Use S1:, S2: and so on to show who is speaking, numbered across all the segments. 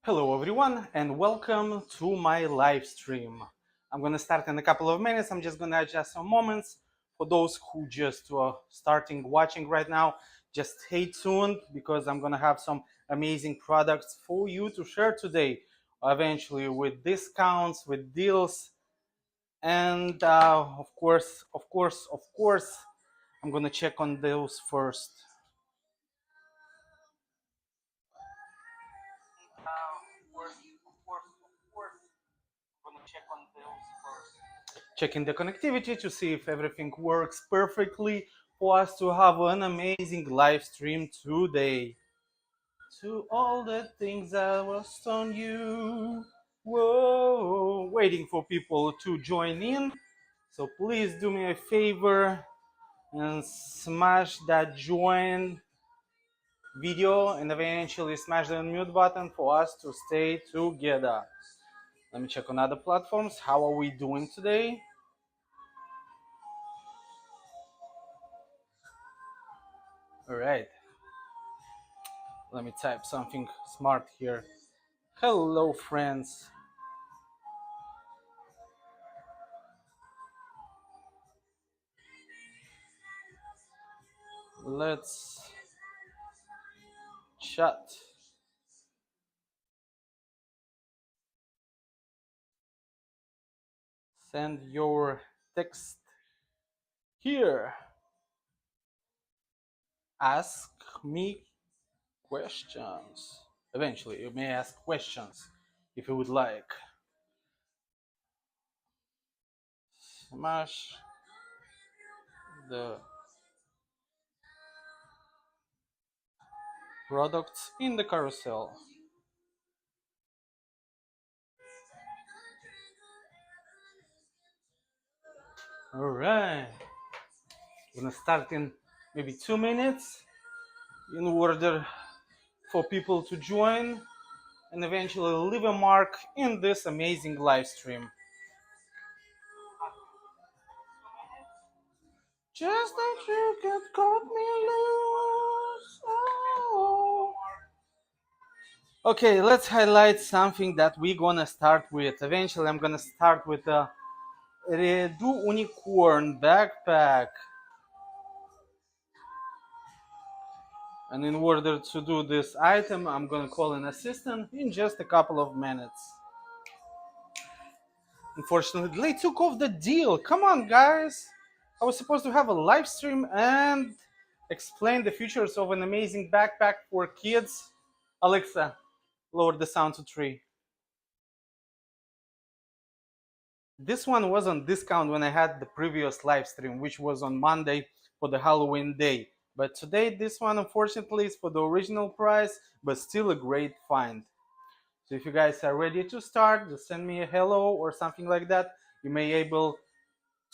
S1: Hello everyone and welcome to my live stream. I'm gonna start in a couple of minutes. I'm just gonna adjust some moments for those who just starting watching right now. Just stay tuned because I'm gonna have some amazing products for you to share today. Eventually with discounts, with deals, and of course, I'm gonna check on those first. Checking the connectivity to see if everything works perfectly for us to have an amazing live stream today. To all the things I was on you. Whoa, waiting for people to join in. So please do me a favor and smash that join video and eventually smash the unmute button for us to stay together. Let me check on other platforms. How are we doing today? All right. Let me type something smart here. Hello, friends. Let's chat. Send your text here. Ask me questions. Eventually, you may ask questions if you would like. Smash the products in the carousel. All right. We're gonna start in maybe 2 minutes in order for people to join and eventually leave a mark in this amazing live stream. Just like you could cut me loose. Oh. Okay, let's highlight something that we're gonna start with. Eventually, I'm gonna start with a Redu Unicorn backpack. And in order to do this item, I'm gonna call an assistant in just a couple of minutes. Unfortunately, they took off the deal. Come on, guys. I was supposed to have a live stream and explain the features of an amazing backpack for kids. Alexa, lower the sound to 3. This one was on discount when I had the previous live stream, which was on Monday for the Halloween day. But today, this one unfortunately is for the original price, but still a great find. So if you guys are ready to start, just send me a hello or something like that. You may able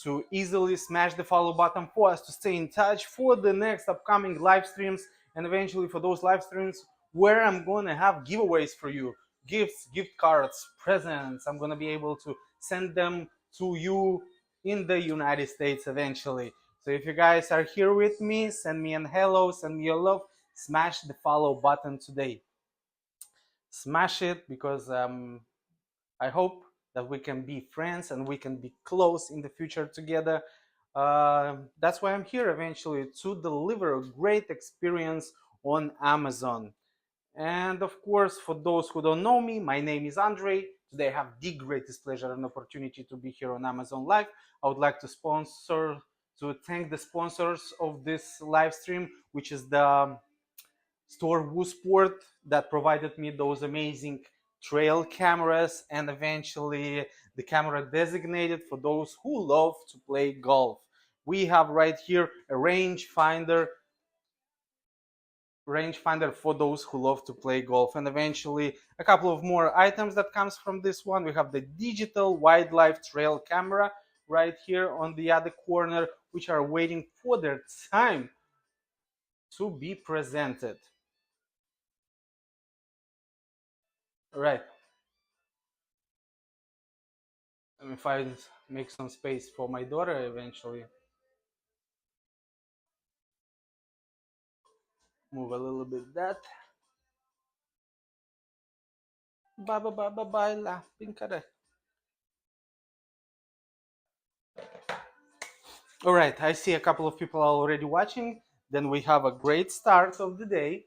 S1: to easily smash the follow button for us to stay in touch for the next upcoming live streams and eventually for those live streams where I'm going to have giveaways for you, gifts, gift cards, presents. I'm going to be able to send them to you in the United States eventually. So if you guys are here with me, send me an hello, send me a love, smash the follow button today. Smash it because I hope that we can be friends and we can be close in the future together. That's why I'm here eventually, to deliver a great experience on Amazon. And of course, for those who don't know me, my name is Andre. Today I have the greatest pleasure and opportunity to be here on Amazon Live. I would like to thank the sponsors of this live stream, which is the store Woosport that provided me those amazing trail cameras and eventually the camera designated for those who love to play golf. We have right here a rangefinder for those who love to play golf, and eventually a couple of more items that comes from this one. We have the digital wildlife trail camera right here on the other corner, which are waiting for their time to be presented. All right. Let me find make some space for my daughter eventually. Move a little bit that. Bye bye bye bye bye la pinkare. All right, I see a couple of people are already watching. Then we have a great start of the day.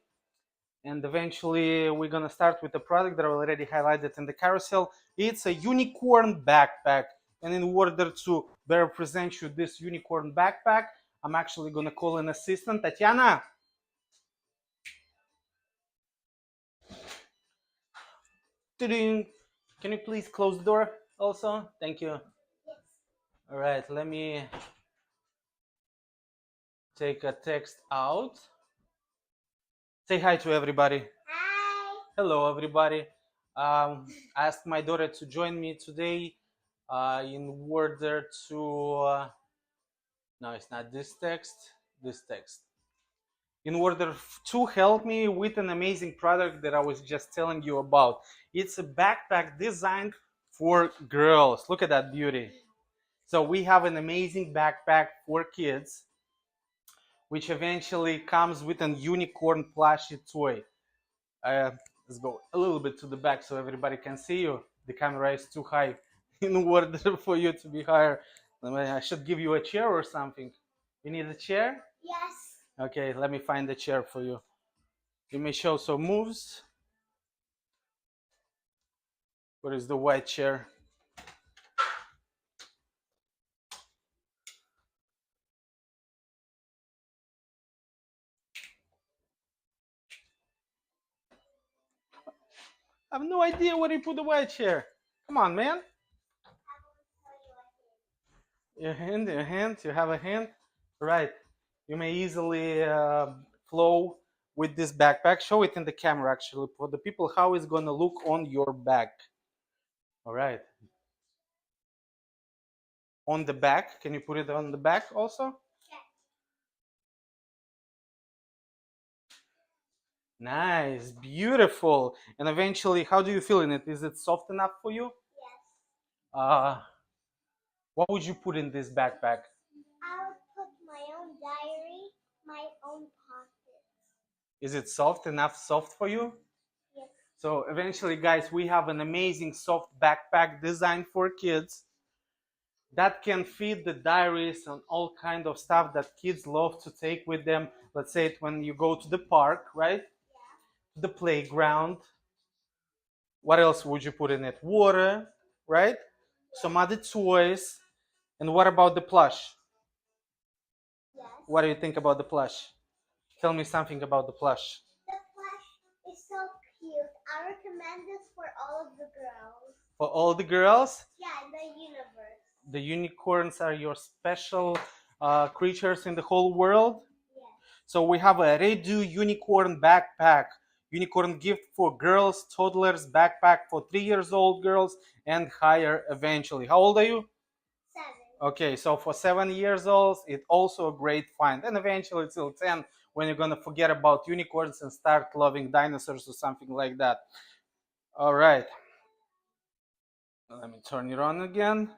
S1: And eventually we're gonna start with a product that I already highlighted in the carousel. It's a unicorn backpack. And in order to better present you this unicorn backpack, I'm actually gonna call an assistant, Tatiana. Can you please close the door also? Thank you. All right, let me take a text out. Say hi to everybody. Hi. Hello, everybody. I asked my daughter to join me today in order to. No, it's not this text. This text. In order to help me with an amazing product that I was just telling you about. It's a backpack designed for girls. Look at that beauty. So we have an amazing backpack for kids, which eventually comes with an unicorn plushie toy. Let's go a little bit to the back so everybody can see you. The camera is too high in order for you to be higher. I should give you a chair or something. You need a chair? Yes. Okay, let me find the chair for you. You may show some moves. Where is the white chair? I have no idea where you put the white chair. Come on, man. Your hand, you have a hand? Right. You may easily flow with this backpack. Show it in the camera, actually, for the people, how it's going to look on your back. All right. On the back. Can you put it on the back also? Nice, beautiful. And eventually, how do you feel in it? Is it soft enough for you? Yes. What would you put in this backpack? I would put my own diary, my own pocket. Is it soft enough, soft for you? Yes. So eventually, guys, we have an amazing soft backpack designed for kids that can fit the diaries and all kind of stuff that kids love to take with them. Let's say it when you go to the park, right? Yeah. The playground. What else would you put in it? Water, right? Some other toys. And what about the plush? Yes. What do you think about the plush? Tell me something about the plush. The plush is so cute. I recommend this for all of the girls. For all the girls? Yeah, in the universe. The unicorns are your special creatures in the whole world? Yes. So we have a Redu unicorn backpack. Unicorn gift for girls, toddlers, backpack for 3 years old girls and higher eventually. How old are you? 7. Okay, so for 7 years old, it's also a great find. And eventually till 10 when you're going to forget about unicorns and start loving dinosaurs or something like that. All right. Let me turn it on again.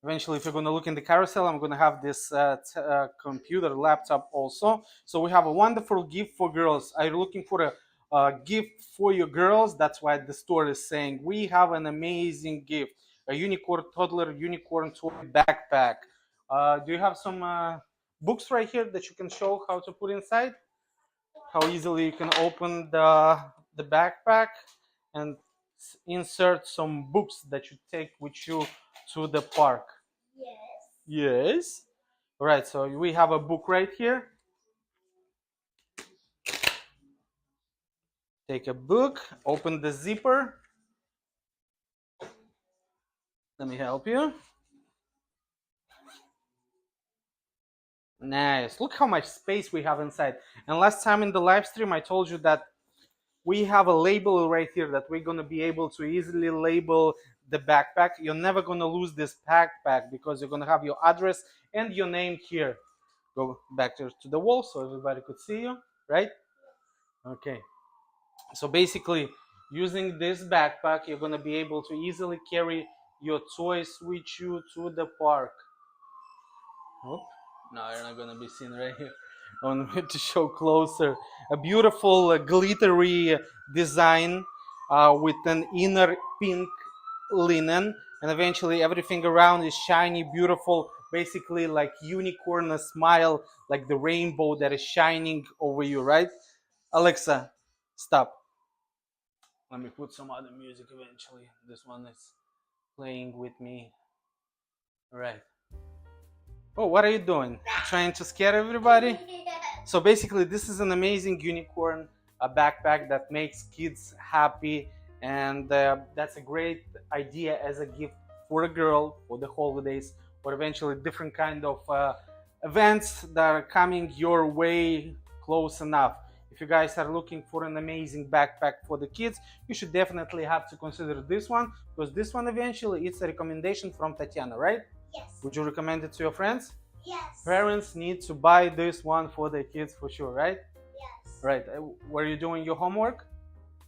S1: Eventually, if you're going to look in the carousel, I'm going to have this computer laptop also. So we have a wonderful gift for girls. Are you looking for a gift for your girls? That's why the store is saying we have an amazing gift. A unicorn toddler unicorn toy backpack. Do you have some books right here that you can show how to put inside? How easily you can open the backpack and insert some books that you take with you to the park. Yes. Yes. All right, so we have a book right here. Take a book, open the zipper. Let me help you. Nice. Look how much space we have inside. And last time in the live stream, I told you that we have a label right here that we're going to be able to easily label the backpack. You're never going to lose this backpack because you're going to have your address and your name here. Go back to the wall so everybody could see you, right? Okay. So basically, using this backpack, you're going to be able to easily carry your toys with you to the park. Oh, no, you're not going to be seen right here. I want to show closer. A beautiful glittery design with an inner pink linen, and eventually everything around is shiny, beautiful, basically like unicorn, a smile, like the rainbow that is shining over you, right? Alexa, stop. Let me put some other music eventually. This one is playing with me. All right. Oh, what are you doing? Trying to scare everybody? So basically, this is an amazing unicorn, a backpack that makes kids happy, and that's a great idea as a gift for a girl for the holidays, or eventually different kind of events that are coming your way close enough. If you guys are looking for an amazing backpack for the kids, you should definitely have to consider this one, because this one eventually it's a recommendation from Tatiana, right?
S2: Yes.
S1: Would you recommend it to your friends?
S2: Yes.
S1: Parents need to buy this one for their kids for sure, right?
S2: Yes.
S1: Right. Were you doing your homework?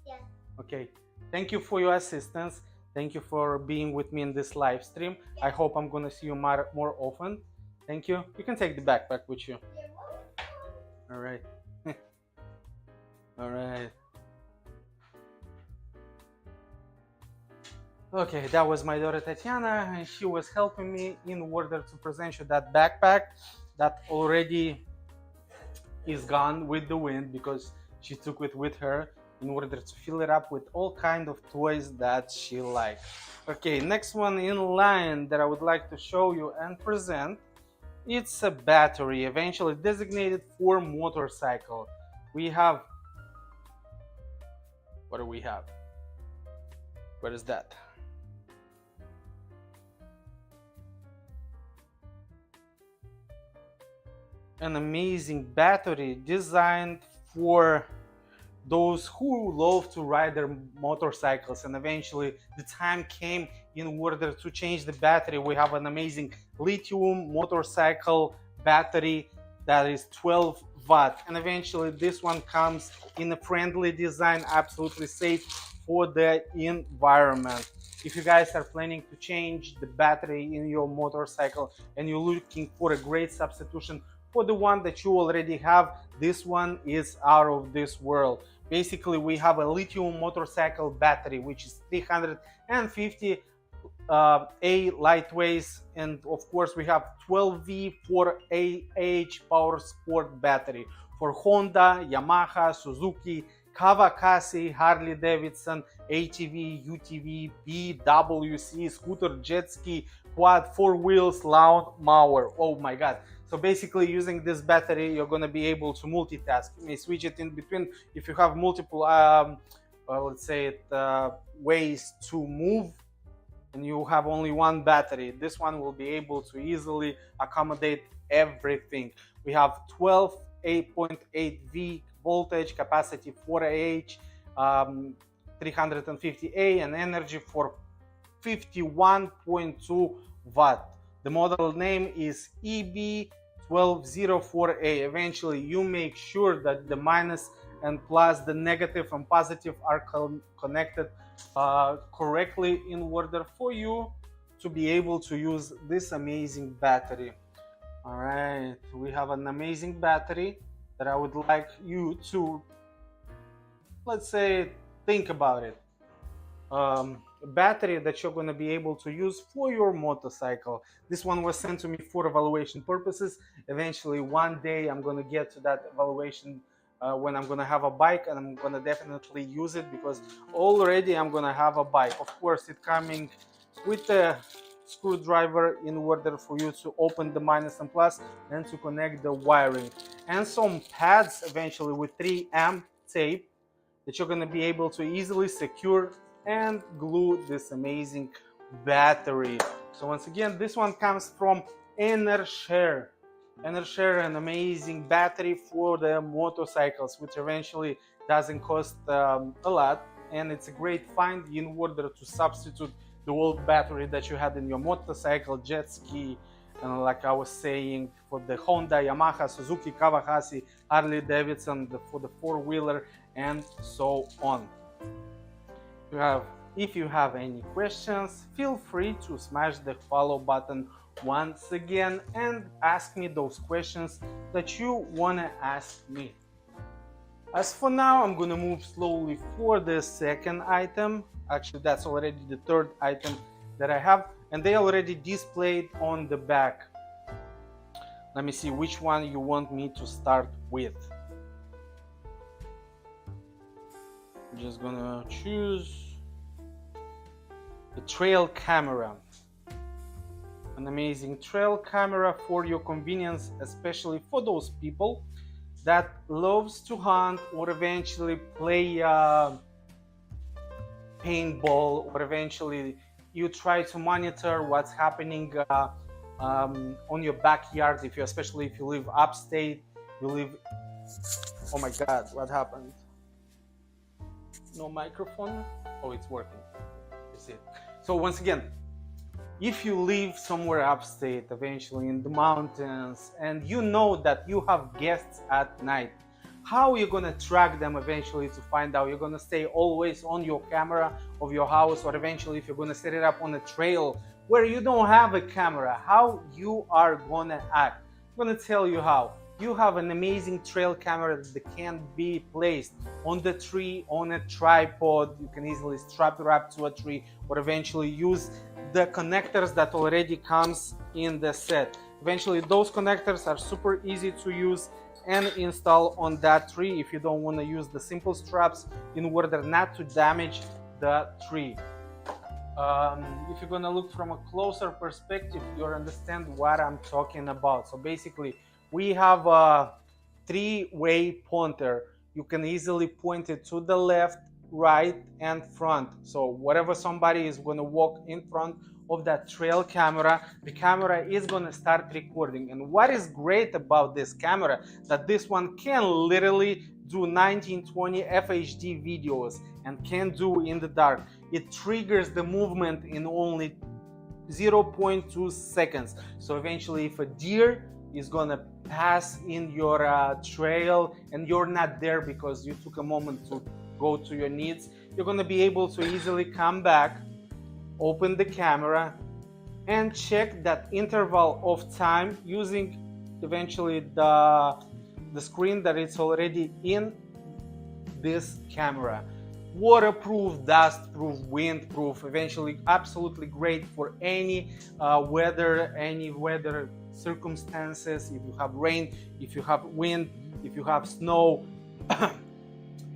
S2: Yeah.
S1: Okay. Thank you for your assistance. Thank you for being with me in this live stream. I hope I'm going to see you more often. Thank you. You can take the backpack with you. All right. All right. Okay, that was my daughter Tatiana, and she was helping me in order to present you that backpack that already is gone with the wind, because she took it with her in order to fill it up with all kind of toys that she liked. Okay, next one in line that I would like to show you and present, it's a battery eventually designated for motorcycle. We have, what do we have? What is that? An amazing battery designed for those who love to ride their motorcycles, and eventually the time came in order to change the battery. We have an amazing lithium motorcycle battery that is 12 watt, and eventually this one comes in a friendly design, absolutely safe for the environment. If you guys are planning to change the battery in your motorcycle and you're looking for a great substitution for the one that you already have, this one is out of this world. Basically, we have a lithium motorcycle battery, which is 350 A lightweight, and of course we have 12V 4AH power sport battery for Honda, Yamaha, Suzuki, Kawasaki, Harley Davidson, ATV, UTV, BWC, scooter, jet ski, quad, four wheels, lawn mower. Oh my god. So basically, using this battery, you're going to be able to multitask. You may switch it in between if you have multiple, let's say, ways to move, and you have only one battery. This one will be able to easily accommodate everything. We have 12 8.8V voltage, capacity 4Ah, 350A, and energy for 51.2 watt. The model name is EB1204A. Eventually, you make sure that the minus and plus, the negative and positive, are connected correctly in order for you to be able to use this amazing battery. All right, we have an amazing battery that I would like you to, let's say, think about it. A battery that you're going to be able to use for your motorcycle. This one was sent to me for evaluation purposes. Eventually, one day I'm going to get to that evaluation when I'm going to have a bike, and I'm going to definitely use it, because already I'm going to have a bike. Of course, it's coming with a screwdriver in order for you to open the minus and plus and to connect the wiring, and some pads eventually with 3M tape that you're going to be able to easily secure and glue this amazing battery. So once again, this one comes from Enershare. Enershare, an amazing battery for the motorcycles, which eventually doesn't cost a lot, and it's a great find in order to substitute the old battery that you had in your motorcycle, jet ski, and like I was saying, for the Honda, Yamaha, Suzuki, Kawasaki, Harley Davidson, for the four-wheeler, and so on. If you have any questions, feel free to smash the follow button once again and ask me those questions that you want to ask me. As for now, I'm gonna move slowly for the second item. Actually, that's already the third item that I have, and they already displayed on the back. Let me see which one you want me to start with. I'm just gonna choose the trail camera. An amazing trail camera for your convenience, especially for those people that loves to hunt or eventually play paintball, or eventually you try to monitor what's happening on your backyard. If you, especially if you live upstate, you live. Oh my God, what happened? No microphone. Oh, it's working. That's it. So once again, if you live somewhere upstate, eventually in the mountains, and you know that you have guests at night, how are you going to track them eventually to find out? You're going to stay always on your camera of your house, or eventually if you're going to set it up on a trail where you don't have a camera, how you are going to act? I'm going to tell you how. You have an amazing trail camera that can be placed on the tree, on a tripod. You can easily strap it up to a tree, or eventually use the connectors that already comes in the set. Eventually those connectors are super easy to use and install on that tree if you don't want to use the simple straps in order not to damage the tree. If you're gonna look from a closer perspective, you'll understand what I'm talking about. So basically, we have a three-way pointer. You can easily point it to the left, right, and front. So whatever somebody is gonna walk in front of that trail camera, the camera is gonna start recording. And what is great about this camera, that this one can literally do 1920 FHD videos and can do in the dark. It triggers the movement in only 0.2 seconds. So eventually if a deer is gonna pass in your trail and you're not there because you took a moment to go to your needs, you're gonna be able to easily come back, open the camera, and check that interval of time using eventually the screen that it's already in this camera. Waterproof, dustproof, windproof, eventually absolutely great for any weather circumstances. If you have rain, if you have wind, if you have snow,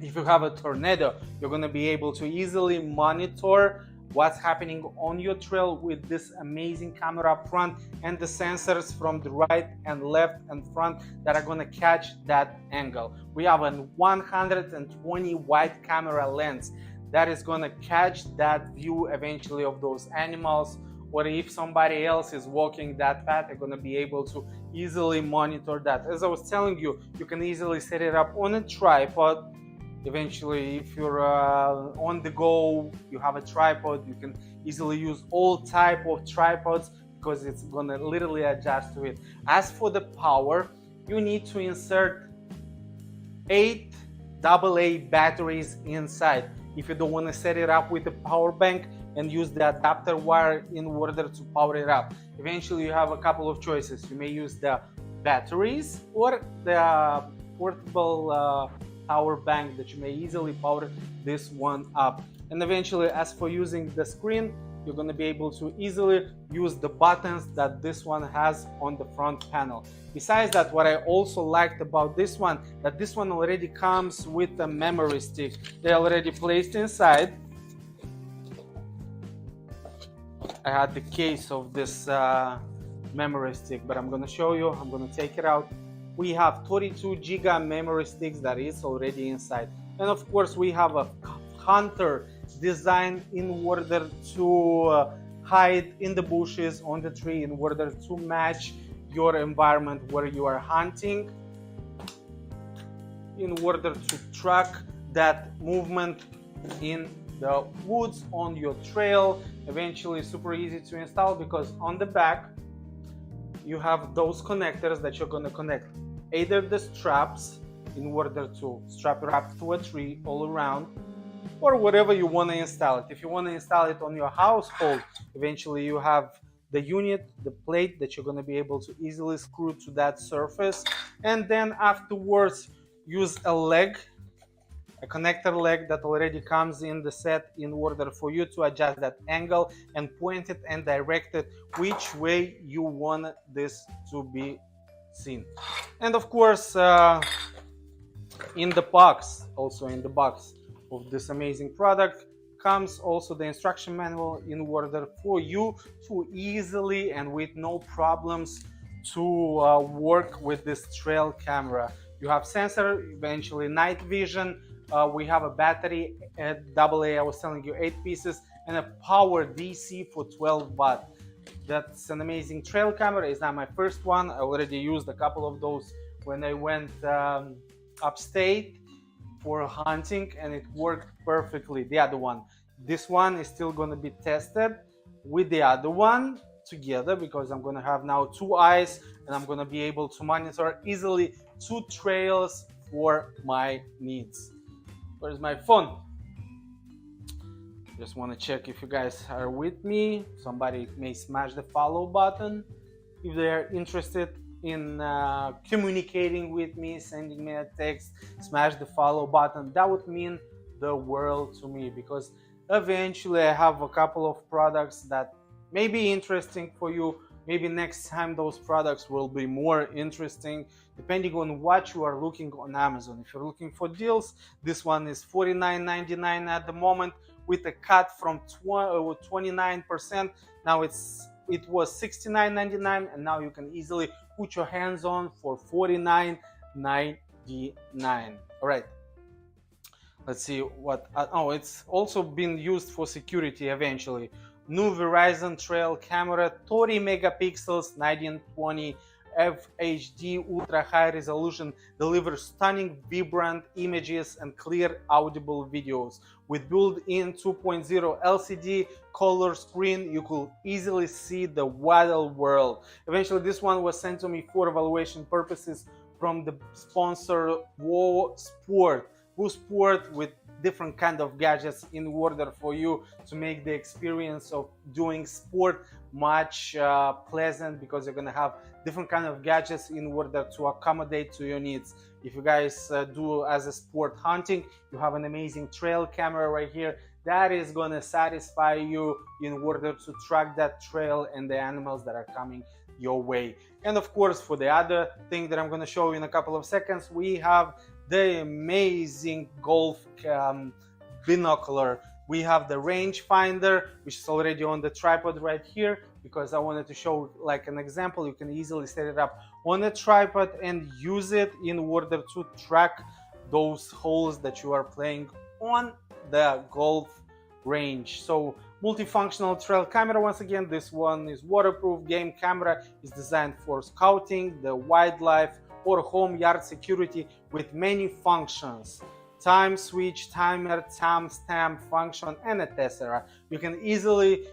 S1: if you have a tornado, you're going to be able to easily monitor what's happening on your trail with this amazing camera up front and the sensors from the right and left and front that are going to catch that angle. We have a 120 wide camera lens that is going to catch that view eventually of those animals, or if somebody else is walking that path, they're going to be able to easily monitor that. As I was telling you, you can easily set it up on a tripod. Eventually, if you're on the go, you have a tripod, you can easily use all type of tripods because it's gonna literally adjust to it. As for the power, you need to insert 8 AA batteries inside. If you don't want to set it up with a power bank and use the adapter wire in order to power it up. Eventually, you have a couple of choices. You may use the batteries or the portable power bank that you may easily power this one up. And eventually, as for using the screen, you're going to be able to easily use the buttons that this one has on the front panel. Besides that, what I also liked about this one, that this one already comes with a memory stick. They already placed inside. I had the case of this memory stick, but I'm going to show you. I'm going to take it out. We have 32 giga memory sticks that is already inside. And of course, we have a hunter designed in order to hide in the bushes on the tree in order to match your environment where you are hunting, in order to track that movement in the woods on your trail. Eventually super easy to install because on the back you have those connectors that you're going to connect either the straps in order to strap it up to a tree all around, or whatever you want to install it. If you want to install it on your household, eventually you have the unit, the plate that you're going to be able to easily screw to that surface, and then afterwards use a leg a connector leg that already comes in the set in order for you to adjust that angle and point it and direct it which way you want this to be seen. And of course, in the box, also in the box of this amazing product, comes also the instruction manual in order for you to easily and with no problems to work with this trail camera. You have sensor, eventually night vision. We have a battery at AA, I was telling you, 8 pieces, and a power DC for 12 watt. That's an amazing trail camera. It's not my first one. I already used a couple of those when I went upstate for hunting, and it worked perfectly. The other one, this one is still going to be tested with the other one together, because I'm going to have now 2 eyes and I'm going to be able to monitor easily 2 trails for my needs. Where's my phone? Just want to check if you guys are with me. Somebody may smash the follow button if they're interested in communicating with me, sending me a text. Smash the follow button. That would mean the world to me, because eventually I have a couple of products that may be interesting for you. Maybe next time those products will be more interesting depending on what you are looking on Amazon. If you're looking for deals, this one is $49.99 at the moment, with a cut from 29%. Now it was $69.99, and now you can easily put your hands on for $49.99. All right. Let's see what. Oh, it's also been used for security eventually. New Verizon Trail camera, 30 megapixels, 1920 FHD ultra high resolution, delivers stunning vibrant images and clear audible videos. With built-in 2.0 LCD color screen, you could easily see the wild world. Eventually, this one was sent to me for evaluation purposes from the sponsor WoW Sport. WoW Sport, with different kind of gadgets in order for you to make the experience of doing sport much pleasant, because you're gonna have different kind of gadgets in order to accommodate to your needs. If you guys do as a sport hunting, you have an amazing trail camera right here that is gonna satisfy you in order to track that trail and the animals that are coming your way. And of course, for the other thing that I'm gonna show you in a couple of seconds, we have the amazing golf binocular. We have the range finder, which is already on the tripod right here, because I wanted to show like an example. You can easily set it up on a tripod and use it in order to track those holes that you are playing on the golf range. So multifunctional trail camera. Once again, this one is waterproof. Game camera is designed for scouting, the wildlife, or home yard security, with many functions: time switch, timer, timestamp function, and etc. You can easily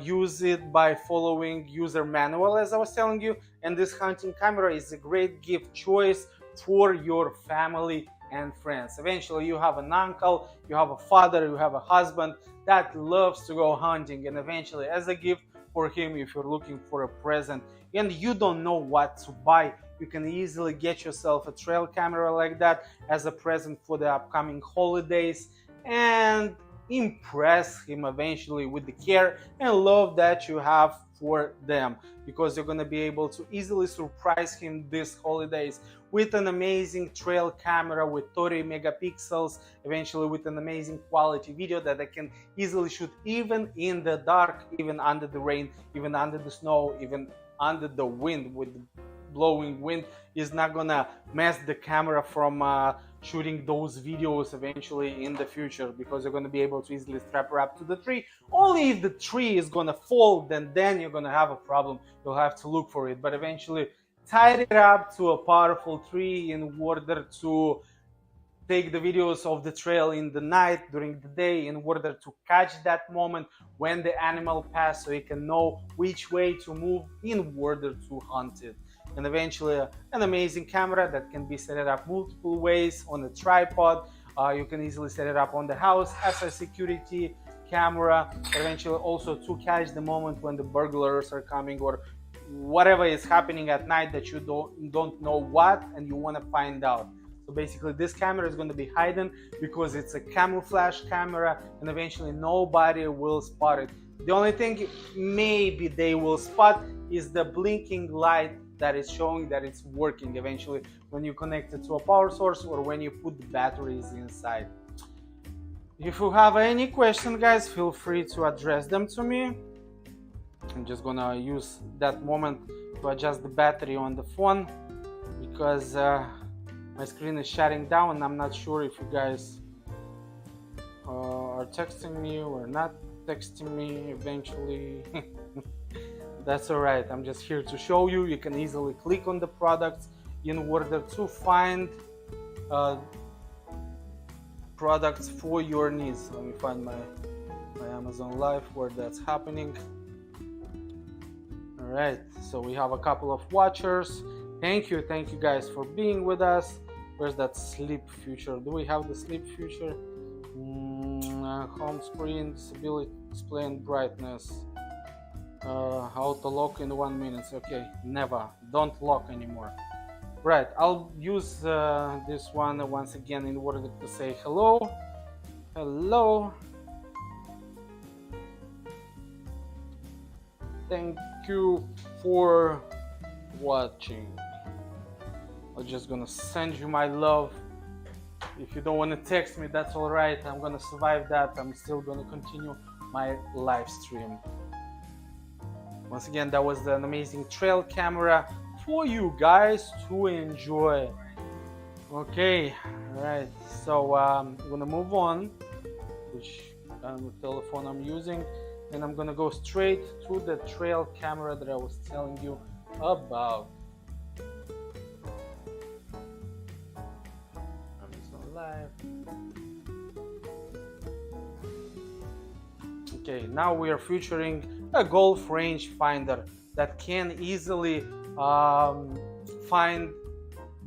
S1: use it by following user manual, as I was telling you. And this hunting camera is a great gift choice for your family and friends. Eventually, you have an uncle, you have a father, you have a husband that loves to go hunting, and eventually, as a gift for him, if you're looking for a present and you don't know what to buy, you can easily get yourself a trail camera like that as a present for the upcoming holidays, and impress him eventually with the care and love that you have for them, because you're going to be able to easily surprise him this holidays with an amazing trail camera with 30 megapixels, eventually with an amazing quality video that I can easily shoot even in the dark, even under the rain, even under the snow, even under the wind. With the blowing wind is not gonna mess the camera from shooting those videos eventually in the future, because you're gonna be able to easily strap her up to the tree. Only if the tree is gonna fall, then you're gonna have a problem. You'll have to look for it, but eventually tie it up to a powerful tree in order to take the videos of the trail in the night, during the day, in order to catch that moment when the animal passed, so you can know which way to move in order to hunt it. And eventually an amazing camera that can be set up multiple ways on a tripod. You can easily set it up on the house as a security camera, eventually also to catch the moment when the burglars are coming, or whatever is happening at night that you don't know what and you want to find out. So basically this camera is going to be hidden because it's a camouflage camera, and eventually nobody will spot it. The only thing maybe they will spot is the blinking light that is showing that it's working eventually when you connect it to a power source or when you put the batteries inside. If you have any questions, guys, feel free to address them to me. I'm just gonna use that moment to adjust the battery on the phone because my screen is shutting down and I'm not sure if you guys are texting me or not texting me eventually. That's alright, I'm just here to show you. You can easily click on the products in order to find products for your needs. Let me find my Amazon Live where that's happening. Alright, so we have a couple of watchers. Thank you guys for being with us. Where's that sleep feature? Do we have the sleep feature? Home screen, disability, display and brightness. Auto lock in 1 minute. Okay, never. Don't lock anymore. Right, I'll use this one once again in order to say hello. Hello. Thank you for watching. I'm just gonna send you my love. If you don't want to text me, that's all right. I'm gonna survive that. I'm still gonna continue my live stream. Once again, that was an amazing trail camera for you guys to enjoy. Okay, all right. So I'm gonna move on, which telephone I'm using, and I'm gonna go straight to the trail camera that I was telling you about. Amazon Live. Okay, now we are featuring a golf range finder that can easily find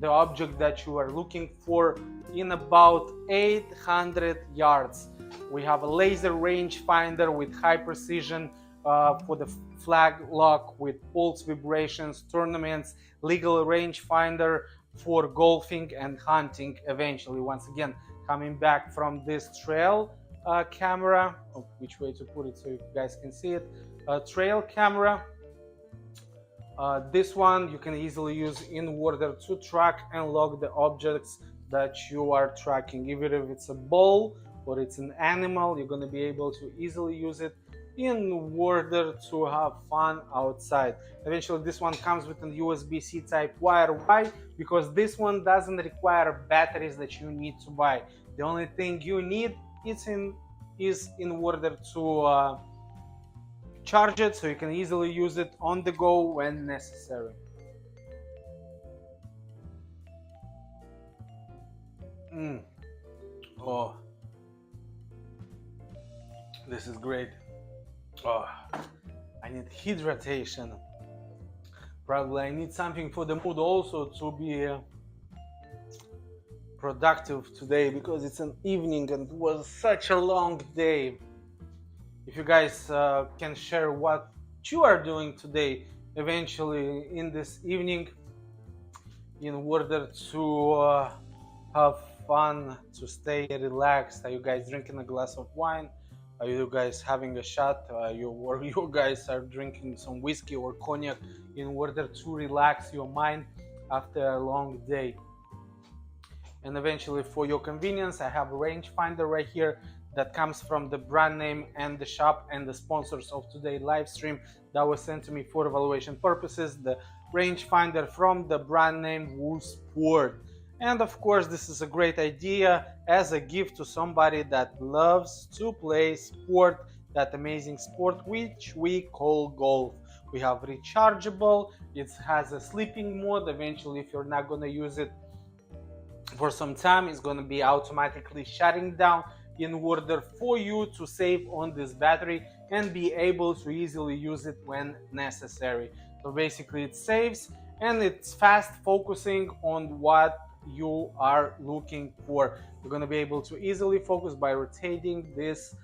S1: the object that you are looking for in about 800 yards. We have a laser range finder with high precision for the flag lock with pulse vibrations, tournaments, legal range finder for golfing and hunting eventually. Once again, coming back from this trail camera, which way to put it so you guys can see it, trail camera. This one you can easily use in order to track and log the objects that you are tracking. Even if it's a ball or it's an animal, you're going to be able to easily use it in order to have fun outside. Eventually this one comes with an USB-C type wire. Why? Because this one doesn't require batteries that you need to buy. The only thing you need is in order to charge it, so you can easily use it on the go when necessary. Oh, this is great. Oh, I need hydration. Probably I need something for the mood also to be productive today, because it's an evening and it was such a long day. If you guys can share what you are doing today eventually in this evening in order to have fun, to stay relaxed. Are you guys drinking a glass of wine? Are you guys having a shot? You guys are drinking some whiskey or cognac in order to relax your mind after a long day? And eventually, for your convenience, I have a rangefinder right here that comes from the brand name and the shop and the sponsors of today's live stream that was sent to me for evaluation purposes. The rangefinder from the brand name Woo Sport. And of course, this is a great idea as a gift to somebody that loves to play sport, that amazing sport which we call golf. We have rechargeable, it has a sleeping mode. Eventually, if you're not going to use it for some time, it's going to be automatically shutting down in order for you to save on this battery and be able to easily use it when necessary. So basically it saves and it's fast focusing on what you are looking for. You're going to be able to easily focus by rotating this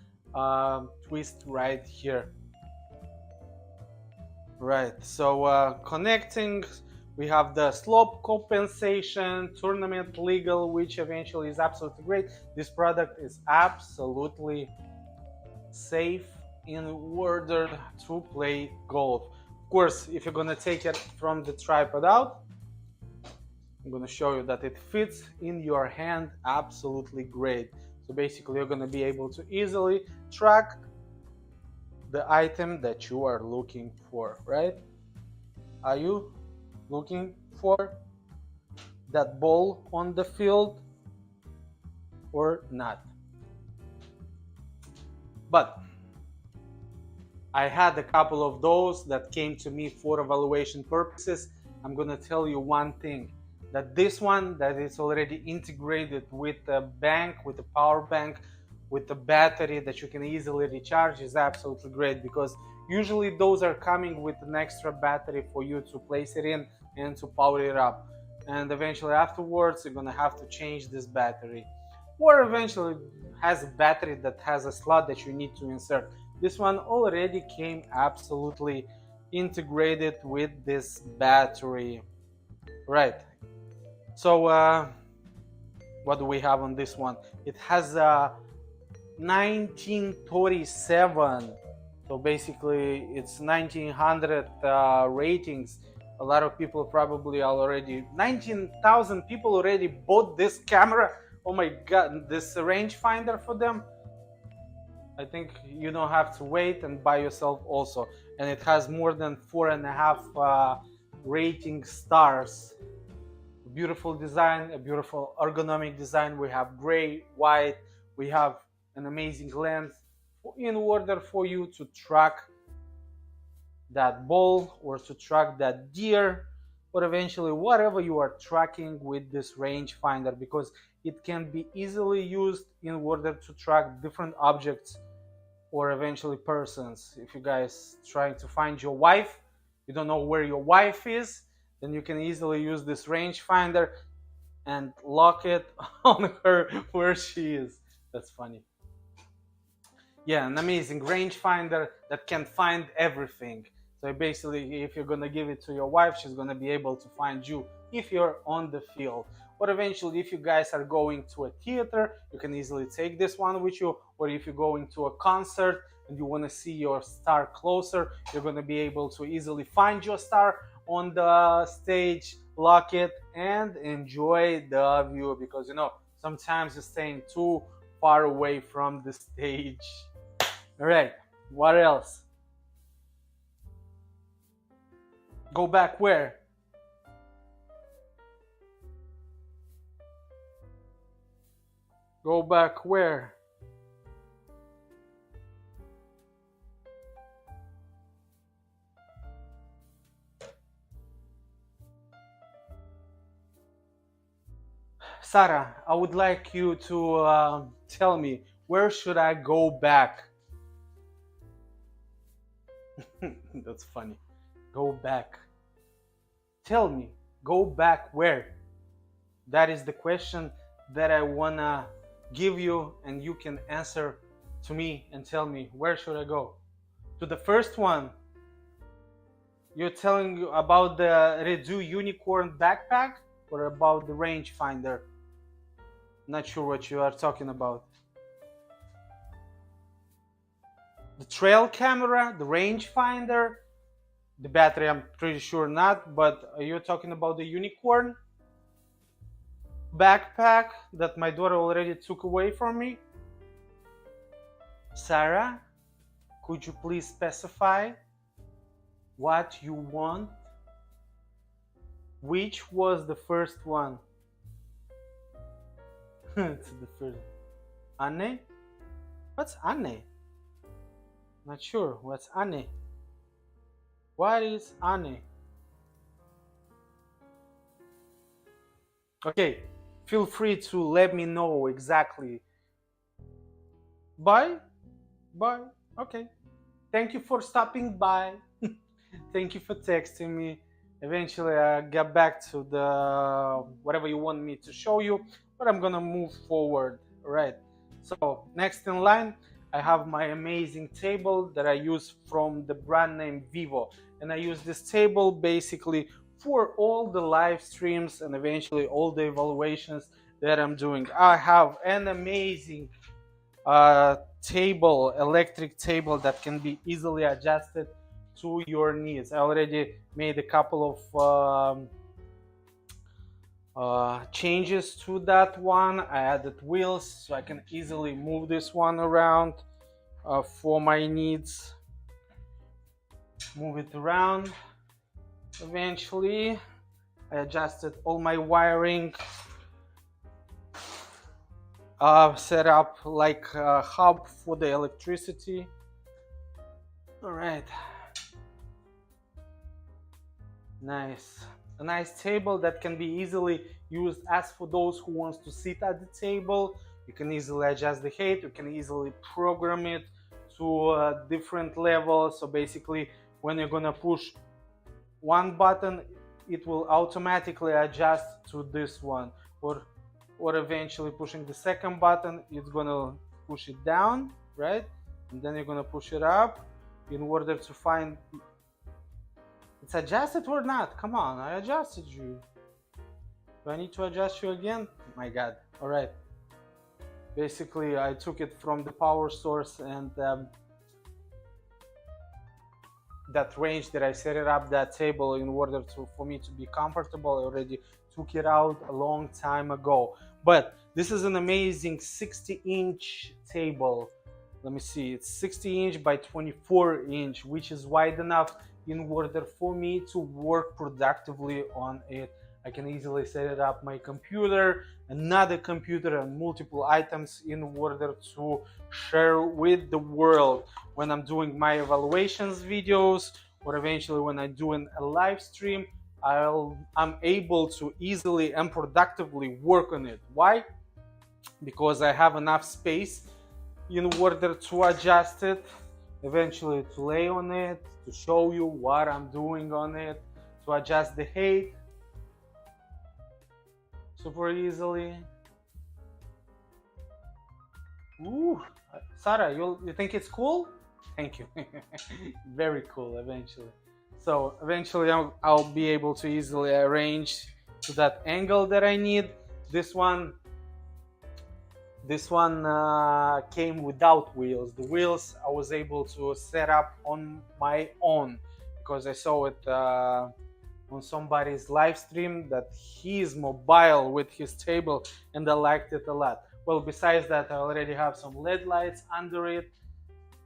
S1: twist right here. Right, so connecting We have the slope compensation, tournament legal, which eventually is absolutely great. This product is absolutely safe in order to play golf. Of course, if you're gonna take it from the tripod out, I'm gonna show you that it fits in your hand absolutely great. So basically you're gonna be able to easily track the item that you are looking for, right? Are you looking for that ball on the field or not? But I had a couple of those that came to me for evaluation purposes. I'm gonna tell you one thing, that this one that is already integrated with a bank, with a power bank, with a battery that you can easily recharge is absolutely great, because usually those are coming with an extra battery for you to place it in and to power it up. And eventually afterwards you're gonna have to change this battery. Or eventually has a battery that has a slot that you need to insert. This one already came absolutely integrated with this battery. Right. So what do we have on this one? It has a 1937. So basically it's 1900 ratings. A lot of people probably already, 19,000 people already bought this camera. Oh my god, this rangefinder for them. I think you don't have to wait and buy yourself also. And it has more than 4.5 rating stars. Beautiful design, a beautiful ergonomic design. We have gray, white, we have an amazing lens in order for you to track that ball or to track that deer, or eventually whatever you are tracking with this rangefinder, because it can be easily used in order to track different objects or eventually persons. If you guys trying to find your wife, you don't know where your wife is, then you can easily use this rangefinder and lock it on her where she is. That's funny. Yeah, an amazing rangefinder that can find everything. So basically, if you're gonna give it to your wife, she's gonna be able to find you if you're on the field. Or eventually, if you guys are going to a theater, you can easily take this one with you. Or if you're going to a concert and you want to see your star closer, you're going to be able to easily find your star on the stage, lock it, and enjoy the view, because you know sometimes you're staying too far away from the stage. All right, what else? Go back where? Go back where? Sarah, I would like you to tell me, where should I go back? That's funny. Go back. Tell me, go back where? That is the question that I wanna give you, and you can answer to me and tell me, where should I go? To the first one, you're telling about the Redu Unicorn backpack or about the rangefinder? Not sure what you are talking about. The trail camera, the rangefinder, the battery, I'm pretty sure not, but you're talking about the unicorn backpack that my daughter already took away from me? Sarah, could you please specify what you want? Which was the first one? It's the first. Anne? What's Anne? Not sure. What's Anne? What is Anne? Okay, feel free to let me know exactly. Bye? Bye. Okay. Thank you for stopping by. Thank you for texting me. Eventually I get back to the whatever you want me to show you, but I'm gonna move forward. All right. So next in line, I have my amazing table that I use from the brand name Vivo, and I use this table basically for all the live streams and eventually all the evaluations that I'm doing. I have an amazing table, electric table that can be easily adjusted to your needs. I already made a couple of changes to that one. I added wheels so I can easily move this one around for my needs. Move it around. Eventually, I adjusted all my wiring. Set up like a hub for the electricity. All right. Nice. A nice table that can be easily used as for those who wants to sit at the table. You can easily adjust the height. You can easily program it to different levels. So basically, when you're gonna push one button, it will automatically adjust to this one, or eventually pushing the second button, it's gonna push it down, right? And then you're gonna push it up in order to find. It's adjusted or not? Come on, I adjusted you. Do I need to adjust you again? My God. All right. Basically, I took it from the power source, and that range that I set it up, that table, in order for me to be comfortable, I already took it out a long time ago. But this is an amazing 60-inch table. Let me see, it's 60-inch by 24-inch, which is wide enough in order for me to work productively on it. I can easily set it up my computer, another computer, and multiple items in order to share with the world when I'm doing my evaluations videos, or eventually when I'm doing a live stream. I'm able to easily and productively work on it. Why? Because I have enough space in order to adjust it, eventually to lay on it, to show you what I'm doing on it, to adjust the height super easily. Ooh, Sarah, you think it's cool? Thank you. Very cool eventually. So eventually I'll be able to easily arrange to that angle that I need. This one came without wheels. The wheels I was able to set up on my own because I saw it on somebody's live stream that he is mobile with his table, and I liked it a lot. Well, besides that, I already have some LED lights under it.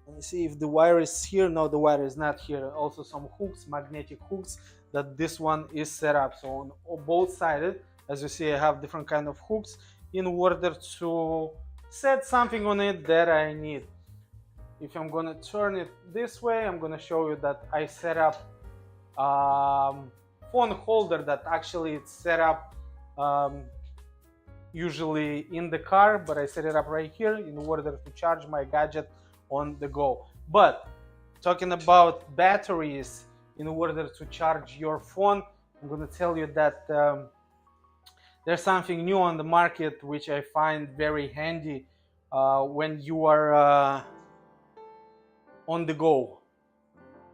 S1: Let me see if the wire is here. No, the wire is not here. Also some hooks, magnetic hooks, that this one is set up. So on both sides, as you see, I have different kind of hooks in order to set something on it that I need. If I'm gonna turn it this way, I'm gonna show you that I set up phone holder that actually it's set up usually in the car, but I set it up right here in order to charge my gadget on the go. But talking about batteries in order to charge your phone, I'm going to tell you that there's something new on the market which I find very handy when you are on the go.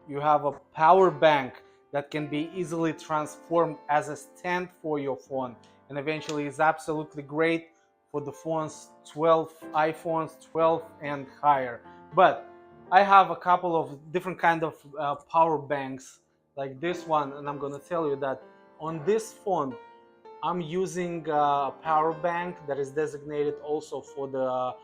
S1: You have a power bank that can be easily transformed as a stand for your phone, and eventually is absolutely great for the iPhones 12 and higher. But I have a couple of different kind of power banks like this one, and I'm gonna tell you that on this phone I'm using a power bank that is designated also for the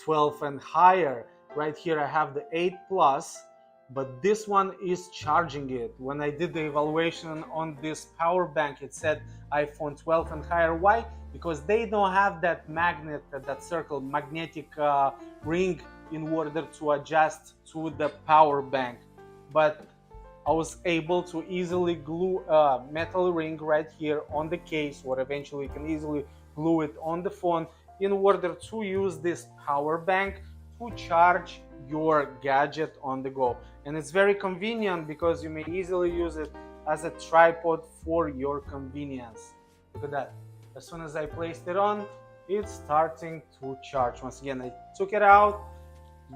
S1: 12 and higher. Right here I have the 8 Plus, but this one is charging it. When I did the evaluation on this power bank, it said iPhone 12 and higher. Why? Because they don't have that magnet, that circle magnetic ring in order to adjust to the power bank. But I was able to easily glue a metal ring right here on the case, or eventually you can easily glue it on the phone in order to use this power bank to charge your gadget on the go. And it's very convenient because you may easily use it as a tripod for your convenience. Look at that. As soon as I placed it on, it's starting to charge. Once again, I took it out,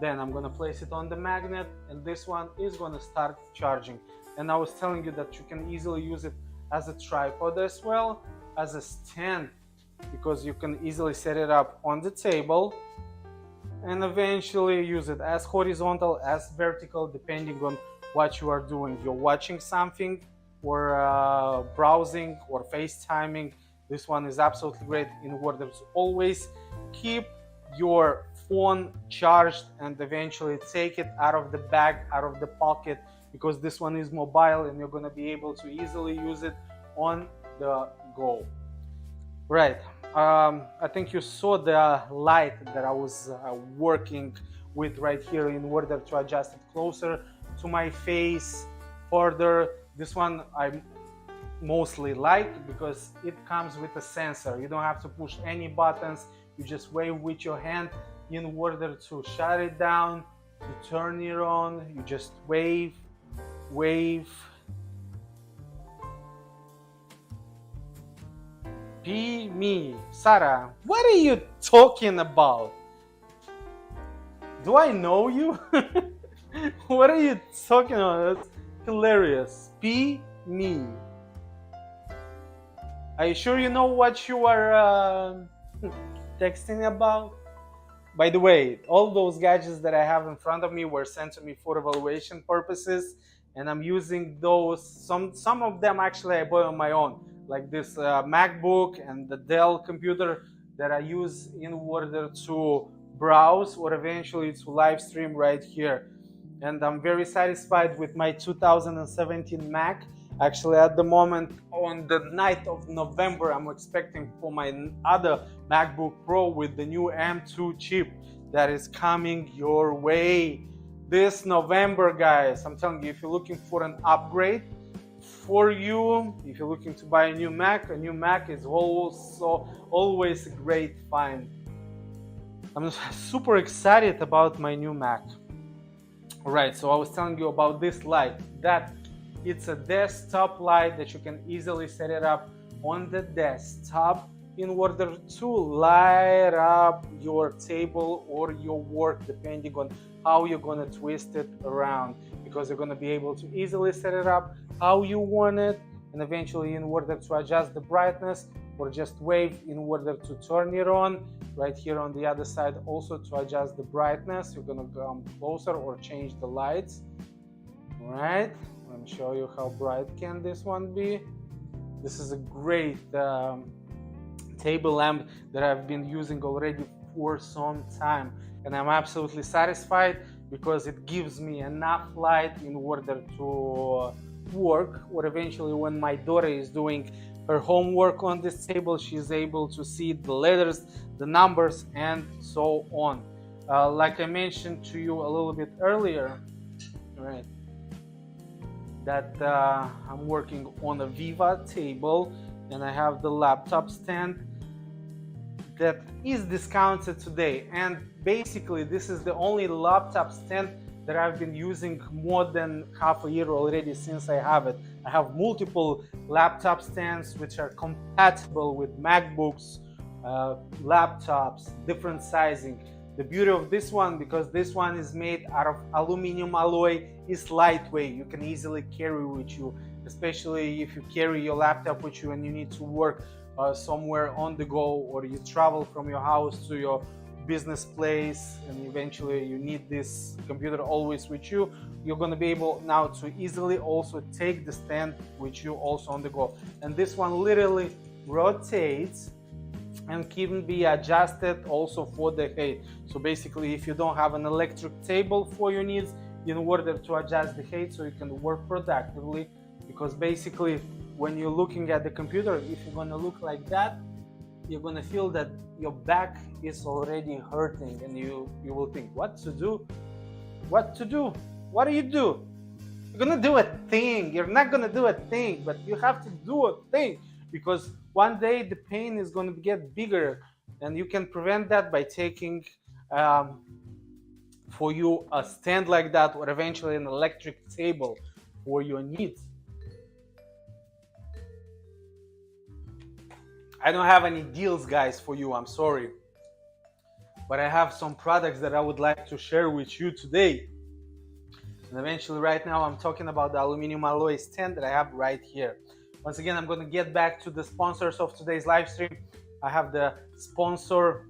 S1: Then I'm gonna place it on the magnet, and this one is gonna start charging. And I was telling you that you can easily use it as a tripod as well as a stand, because you can easily set it up on the table and eventually use it as horizontal as vertical, depending on what you are doing. You're watching something or browsing or FaceTiming. This one is absolutely great in order to always keep your phone charged and eventually take it out of the bag, out of the pocket, because this one is mobile and you're going to be able to easily use it on the go. Right. I think you saw the light that I was working with right here in order to adjust it closer to my face. Further, this one I mostly like because it comes with a sensor. You don't have to push any buttons. You just wave with your hand in order to shut it down, to turn it on. You just wave, wave. Be me. Sarah, what are you talking about? Do I know you? What are you talking about? That's hilarious. Be me. Are you sure you know what you are texting about? By the way, all those gadgets that I have in front of me were sent to me for evaluation purposes, and I'm using those. Some of them actually I bought on my own, like this MacBook and the Dell computer that I use in order to browse or eventually to live stream right here. And I'm very satisfied with my 2017 Mac. Actually, at the moment, on the night of November, I'm expecting for my other MacBook Pro with the new M2 chip that is coming your way this November, guys. I'm telling you, if you're looking for an upgrade for you, if you're looking to buy a new Mac is also always a great find. I'm super excited about my new Mac. Alright, so I was telling you about this light. That it's a desktop light that you can easily set it up on the desktop in order to light up your table or your work, depending on how you're going to twist it around, because you're going to be able to easily set it up how you want it, and eventually in order to adjust the brightness or just wave in order to turn it on. Right here on the other side also to adjust the brightness, you're gonna come closer or change the lights. Right, let me show you how bright can this one be. This is a great table lamp that I've been using already for some time, and I'm absolutely satisfied because it gives me enough light in order to work, or eventually when my daughter is doing her homework on this table, she's able to see the letters, the numbers, and so on. Like I mentioned to you a little bit earlier, right, that I'm working on a Viva table, and I have the laptop stand that is discounted today. And basically, this is the only laptop stand that I've been using more than half a year already since I have it. I have multiple laptop stands which are compatible with MacBooks, laptops, different sizing. The beauty of this one, because this one is made out of aluminum alloy, is lightweight. You can easily carry with you, especially if you carry your laptop with you and you need to work somewhere on the go, or you travel from your house to your business place and eventually you need this computer always with you. You're going to be able now to easily also take the stand with you also on the go. And this one literally rotates and can be adjusted also for the height. So basically, if you don't have an electric table for your needs, in order to adjust the height so you can work productively, because basically when you're looking at the computer, if you're going to look like that, you're going to feel that your back is already hurting, and you will think, what to do? What do you do? You're going to do a thing. You're not going to do a thing, but you have to do a thing, because one day the pain is going to get bigger, and you can prevent that by taking for you a stand like that, or eventually an electric table for your needs. I don't have any deals, guys, for you. I'm sorry. but I have some products that I would like to share with you today. And eventually, right now, I'm talking about the aluminum alloy stand that I have right here. Once again, I'm going to get back to the sponsors of today's live stream. I have the sponsor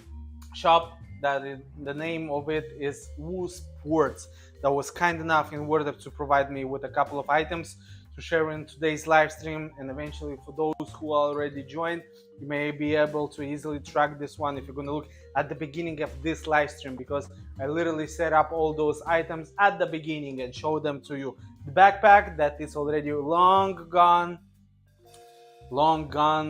S1: shop that the name of it is Woo Sports, that was kind enough in order to provide me with a couple of items to share in today's live stream. And eventually, for those who already joined, you may be able to easily track this one if you're going to look at the beginning of this live stream, because I literally set up all those items at the beginning and show them to you. The backpack that is already long gone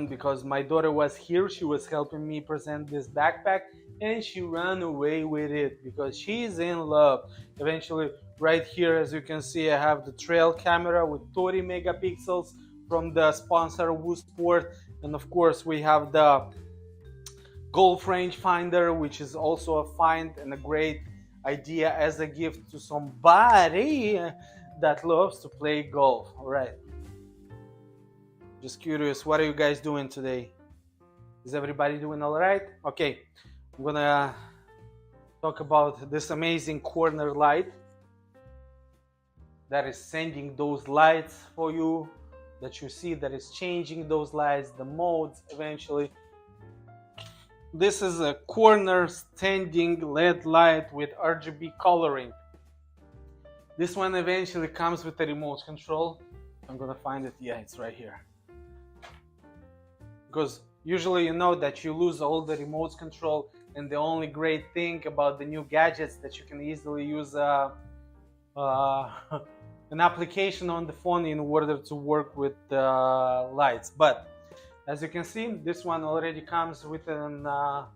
S1: because my daughter was here. She was helping me present this backpack and she ran away with it because she's in love. Eventually, right here, as you can see, I have the trail camera with 30 megapixels from the sponsor Woo Sport. And of course, we have the golf range finder, which is also a find and a great idea as a gift to somebody that loves to play golf. All right. Just curious, what are you guys doing today? Is everybody doing all right? Okay, I'm gonna talk about this amazing corner light that is sending those lights for you, that you see that is changing those lights, the modes eventually. This is a corner standing LED light with RGB coloring. This one eventually comes with a remote control. I'm gonna find it. Yeah, it's right here. Because usually you know that you lose all the remote control, and the only great thing about the new gadgets that you can easily use an application on the phone in order to work with the lights. But as you can see, this one already comes with a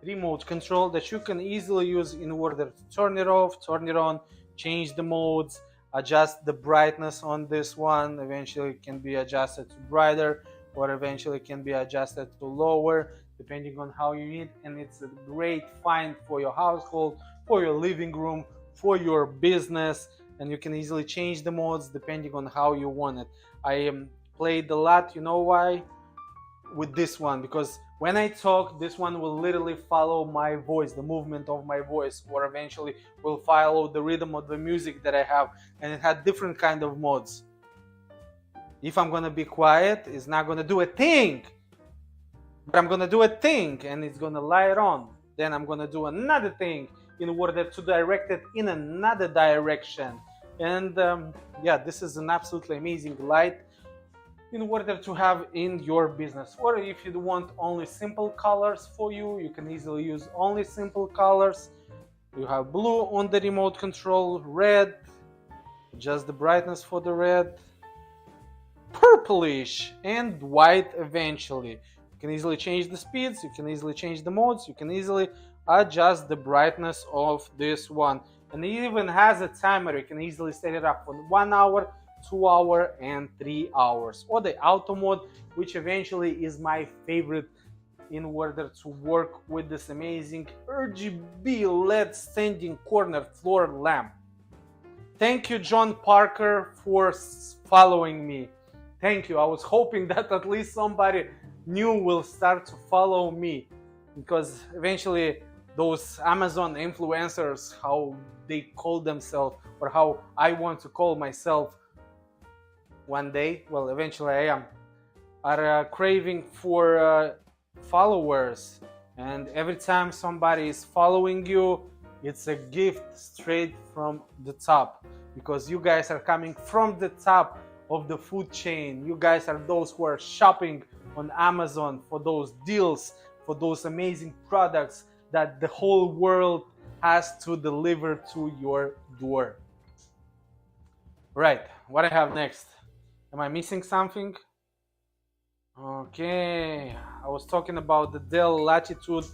S1: remote control that you can easily use in order to turn it off, turn it on, change the modes, adjust the brightness on this one. Eventually it can be adjusted to brighter, or eventually can be adjusted to lower, depending on how you need. And it's a great find for your household, for your living room, for your business, and you can easily change the modes depending on how you want it. I played a lot, you know why? With this one, because when I talk, this one will literally follow my voice, the movement of my voice, or eventually will follow the rhythm of the music that I have, and it had different kind of modes. If I'm gonna be quiet, it's not gonna do a thing. But I'm gonna do a thing and it's gonna light on. Then I'm gonna do another thing in order to direct it in another direction. And yeah, this is an absolutely amazing light in order to have in your business. Or if you want only simple colors for you, you can easily use only simple colors. You have blue on the remote control, red, adjust the brightness for the red, purplish, and white eventually. You can easily change the speeds, you can easily change the modes, you can easily adjust the brightness of this one. And it even has a timer. You can easily set it up for 1 hour, 2 hours, and 3 hours. Or the auto mode, which eventually is my favorite in order to work with this amazing RGB LED standing corner floor lamp. Thank you, John Parker, for following me. Thank you. I was hoping that at least somebody new will start to follow me, because eventually those Amazon influencers, how they call themselves, or how I want to call myself one day, well, eventually I am, are craving for followers. And every time somebody is following you, it's a gift straight from the top, because you guys are coming from the top of the food chain. You guys are those who are shopping on Amazon for those deals, for those amazing products that the whole world has to deliver to your door. Right, what I have next? Am I missing something? Okay, I was talking about the Dell Latitude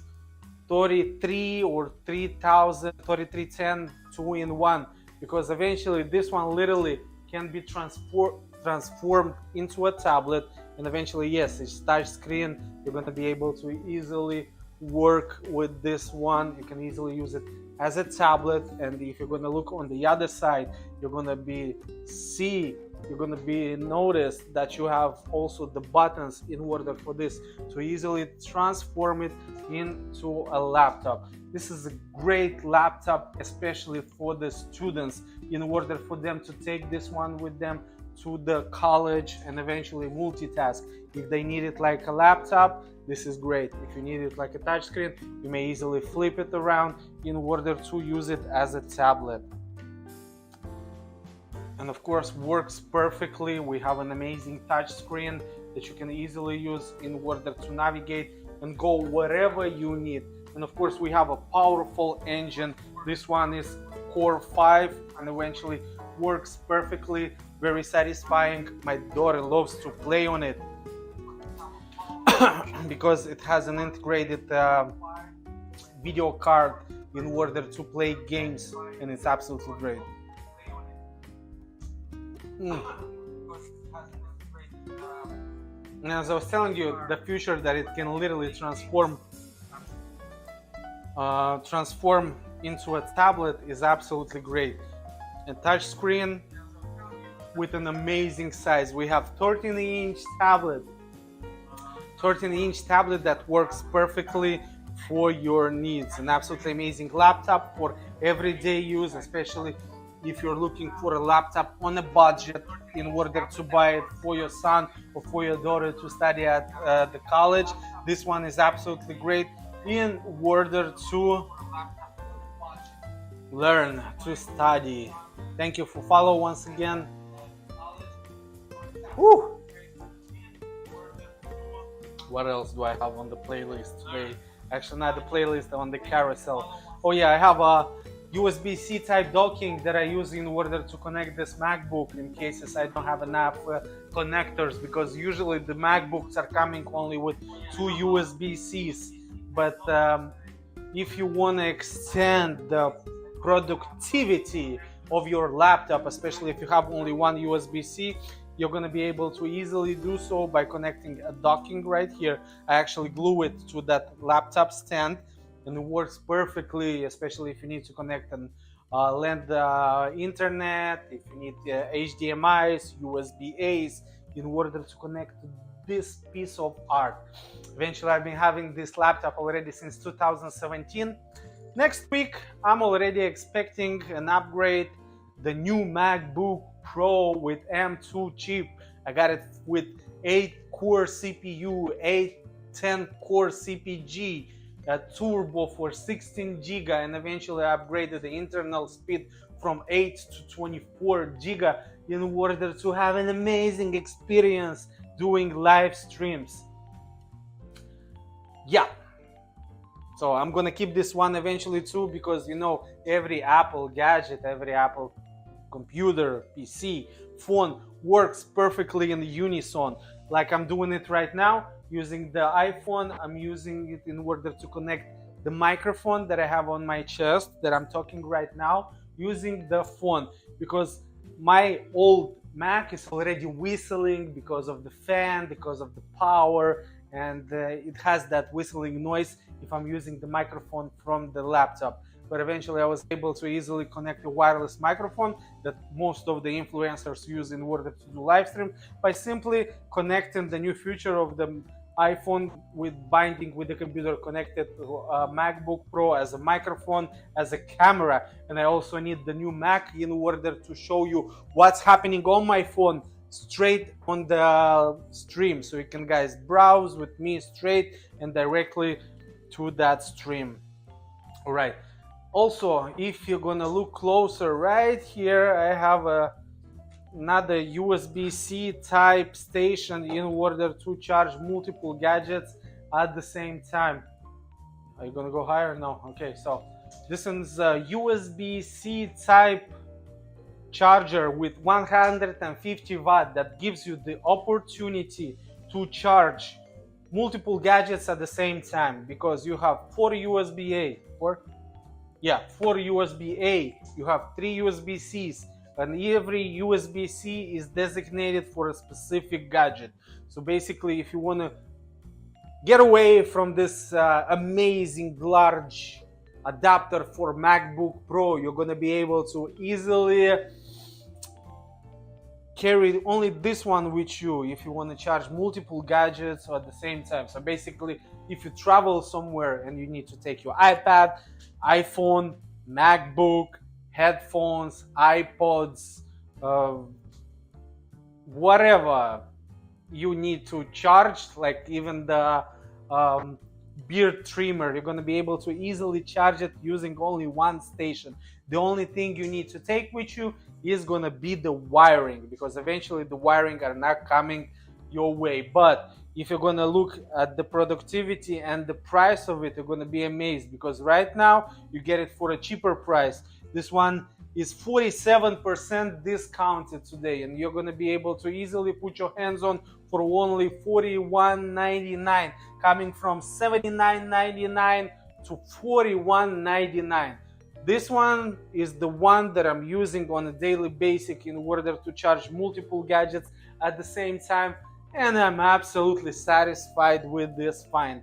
S1: 33 or 3000, 3310 2-in-1, because eventually this one literally can be transformed into a tablet, and eventually, yes, it's touch screen. You're going to be able to easily work with this one. You can easily use it as a tablet, and if you're going to look on the other side, you're going to see you're gonna be noticed that you have also the buttons in order for this to easily transform it into a laptop. This is a great laptop, especially for the students, in order for them to take this one with them to the college and eventually multitask. If they need it like a laptop, this is great. If you need it like a touchscreen, you may easily flip it around in order to use it as a tablet. And of course, works perfectly. We have an amazing touchscreen that you can easily use in order to navigate and go wherever you need. And of course, we have a powerful engine. This one is Core 5 and eventually works perfectly, very satisfying. My daughter loves to play on it because it has an integrated video card in order to play games, and it's absolutely great. And as I was telling you, the future that it can literally transform into a tablet is absolutely great. A touch screen with an amazing size. We have 13-inch tablet that works perfectly for your needs. An absolutely amazing laptop for everyday use, especially if you're looking for a laptop on a budget in order to buy it for your son or for your daughter to study at the college. This one is absolutely great in order to learn, to study. Thank you for follow once again. Whew. What else do I have on the playlist today? Actually, not the playlist, on the carousel. Oh yeah, I have a USB-C type docking that I use in order to connect this MacBook in cases I don't have enough connectors, because usually the MacBooks are coming only with 2 USB-Cs. But if you want to extend the productivity of your laptop, especially if you have only one USB-C, you're going to be able to easily do so by connecting a docking right here. I actually glue it to that laptop stand, and it works perfectly, especially if you need to connect and land internet, if you need HDMIs, USB-As, in order to connect this piece of art. Eventually, I've been having this laptop already since 2017. Next week, I'm already expecting an upgrade, the new MacBook Pro with M2 chip. I got it with 8-core CPU, 10-core CPG, a turbo for 16 giga, and eventually I upgraded the internal speed from 8 to 24 giga in order to have an amazing experience doing live streams. Yeah. So I'm gonna keep this one eventually too, because you know, every Apple gadget, every Apple computer, PC, phone works perfectly in unison. Like I'm doing it right now using the iPhone. I'm using it in order to connect the microphone that I have on my chest that I'm talking right now using the phone, because my old Mac is already whistling because of the fan, because of the power, and it has that whistling noise if I'm using the microphone from the laptop. But eventually I was able to easily connect a wireless microphone that most of the influencers use in order to do live stream by simply connecting the new feature of the iPhone with binding with the computer connected to a MacBook Pro as a microphone, as a camera. And I also need the new Mac in order to show you what's happening on my phone straight on the stream, so you can guys browse with me straight and directly to that stream. All right. Also, if you're gonna look closer right here, I have another USB-C type station in order to charge multiple gadgets at the same time. Are you gonna go higher? No. Okay, so this is a USB-C type charger with 150 watt that gives you the opportunity to charge multiple gadgets at the same time, because you have 4 USB-A, 4 USB-A, you have 3 USB-Cs, and every USB-C is designated for a specific gadget. So basically, if you want to get away from this amazing large adapter for MacBook Pro, you're going to be able to easily carry only this one with you if you want to charge multiple gadgets at the same time. So basically, if you travel somewhere and you need to take your iPad, iPhone, MacBook, headphones, iPods, uh, whatever you need to charge, like even the um, beard trimmer, you're going to be able to easily charge it using only one station. The only thing you need to take with you is going to be the wiring, because eventually the wiring are not coming your way. But if you're going to look at the productivity and the price of it, you're going to be amazed, because right now you get it for a cheaper price. This one is 47% discounted today, and you're going to be able to easily put your hands on for only $41.99, coming from $79.99 to $41.99. This one is the one that I'm using on a daily basis in order to charge multiple gadgets at the same time, and I'm absolutely satisfied with this find.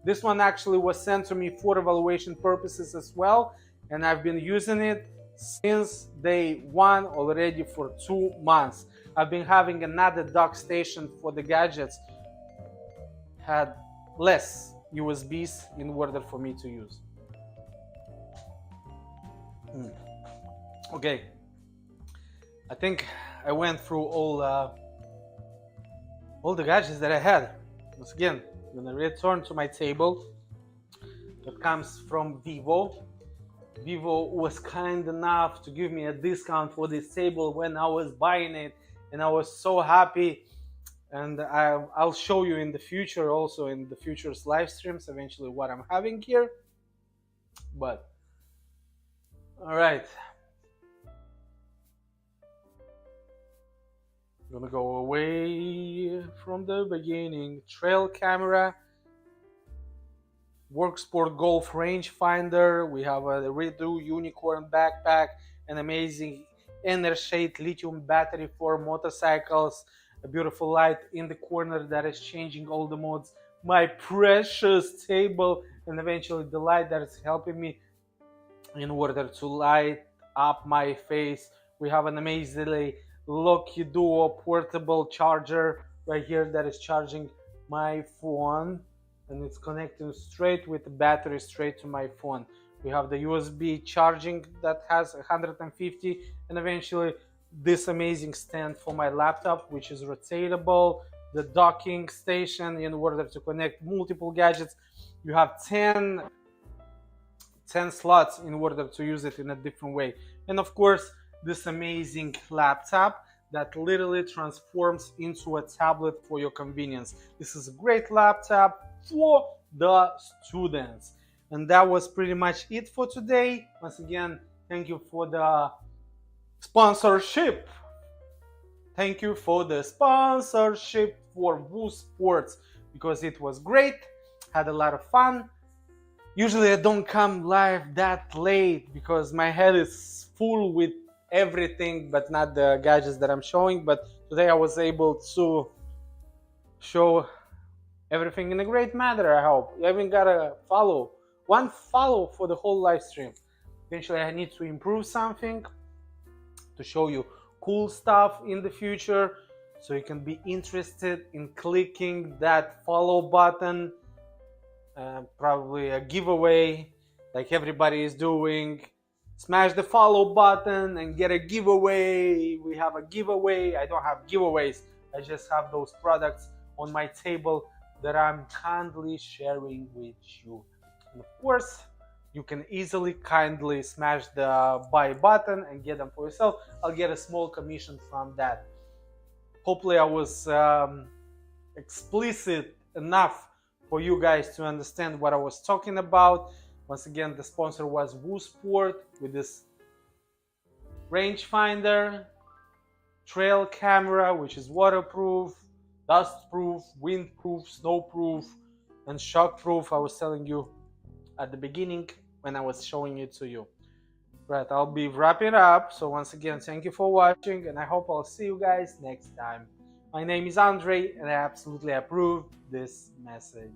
S1: This one actually was sent to me for evaluation purposes as well, and I've been using it since day one already for 2 months. I've been having another dock station for the gadgets, had less USBs in order for me to use. Okay, I think I went through all the gadgets that I had. Once again, I'm gonna return to my table that comes from Vivo. Vivo was kind enough to give me a discount for this table when I was buying it, and I was so happy. And I'll show you in the future, also in the future's live streams, eventually what I'm having here. But all right, I'm gonna go away from the beginning. Trail camera, Worksport Golf rangefinder. We have a Redo Unicorn backpack, an amazing Enershade lithium battery for motorcycles, a beautiful light in the corner that is changing all the modes, my precious table, and eventually the light that is helping me in order to light up my face. We have an amazingly Loki Duo portable charger right here that is charging my phone, and it's connecting straight with the battery straight to my phone. We have the USB charging that has 150, and eventually this amazing stand for my laptop, which is rotatable, the docking station in order to connect multiple gadgets. You have 10 slots in order to use it in a different way. And of course, this amazing laptop that literally transforms into a tablet for your convenience. This is a great laptop for the students. And that was pretty much it for today. Once again, thank you for the sponsorship. Thank you for the sponsorship for Woo Sports, because it was great. Had a lot of fun. Usually I don't come live that late because my head is full with everything but not the gadgets that I'm showing. But today I was able to show everything in a great manner, I hope. You haven't got a follow. One follow for the whole live stream. Eventually I need to improve something to show you cool stuff in the future, so you can be interested in clicking that follow button. Probably a giveaway like everybody is doing. Smash the follow button and get a giveaway. We have a giveaway. I don't have giveaways, I just have those products on my table that I'm kindly sharing with you. And of course, you can easily kindly smash the buy button and get them for yourself. I'll get a small commission from that. Hopefully I was explicit enough for you guys to understand what I was talking about. Once again, the sponsor was Woo Sport with this rangefinder, trail camera, which is waterproof, dustproof, windproof, snowproof, and shockproof. I was telling you at the beginning when I was showing it to you. Right, I'll be wrapping up. So once again, thank you for watching, and I hope I'll see you guys next time. My name is Andre, and I absolutely approve this message.